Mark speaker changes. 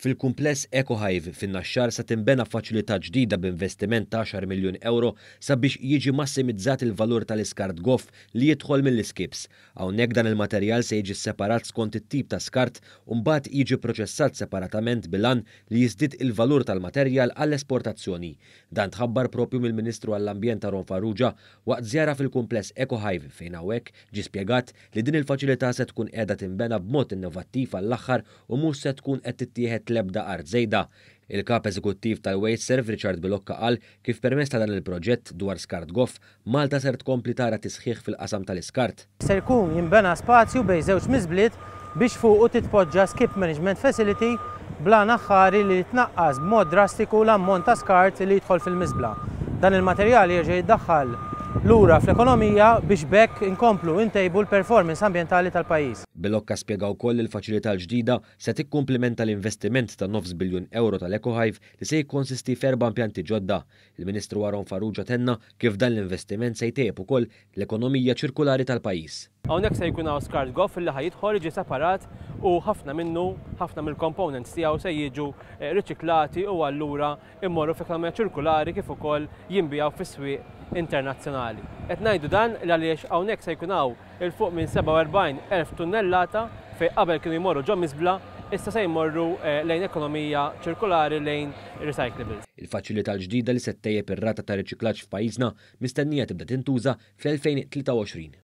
Speaker 1: Fil-kumpless EcoHive fin-Naxxar sa tinbena faċilità ġdida b'investiment ta' 10 miljun euro sabiex jiġi massimizzat il-valur tal-iskart goff li jidħol mill-iskips. Hawnhekk dan il-materjal se jiġi separat skont it-tip ta' skart u mbagħad jiġi proċessat separatament bil-għan li jiżdied il-valur tal-materjal għall-esportazzjoni. Dan tħabbar propju mill-Ministru għall-Ambjent Aron Farrugia waqt żjara fil-kumpless EcoHive fejn hawnhekk ġie spjegat li din il-faċilità se tkun qiegħda tinbena b'mod innovattiv għall-aħħar u mhux se tkun qed tittieħed l-ebda art żejda. Il-kap eżekuttiv tal-Wasteserv Richard Bilokka qal kif permezz ta' dan il-proġett dwar skart goff, Malta ser tkompli tara tisħiħ fil-qasam tal-iskart.
Speaker 2: Ser jkun jinbena spazju bejn żewġ miżbliet biex fuqu titpoġġa skip management facility blan aħħari li tnaqqas b'mod drastiku l-ammont ta' skart li jidħol fil-miżbla. Dan il-materjal jerġa' jiddaħħal lura fl-ekonomija biex bekk inkomplu ntejbu l-performance ambjentali tal-pajjiż.
Speaker 1: Bilokka spjega wkoll il-faċilità l-ġdida se tikkumplimenta l-investiment ta' 9 biljun euro tal-EcoHive li se jikkonsisti f'erba' impjanti ġodda. Il-Ministru Aron Farrugia tenna kif dan l-investiment se jtejjeb ukoll l-ekonomija ċirkulari tal-pajjiż.
Speaker 3: Hawnhekk se jkun hawn skart goff li ħajidħol jiġi separat u ħafna mill-components tiegħu se jiġu riċiklati u allura immorru f'ekonomija ċirkulari kif ukoll jinbijaw fis-swieq internazzjonali. Qed ngħidu dan għaliex hawnhekk se jkun hawn il-fuq minn 47,000 tunnellata fejn qabel kienu jmorru ġo miżbla issa se jmorru lejn ekonomija ċirkulari lejn recyclables.
Speaker 1: Il-faċilità l-ġdida li se ttejjeb ir-rata ta' riċiklaġġ f'pajjiżna mistennija tibda tintuża fl-2023.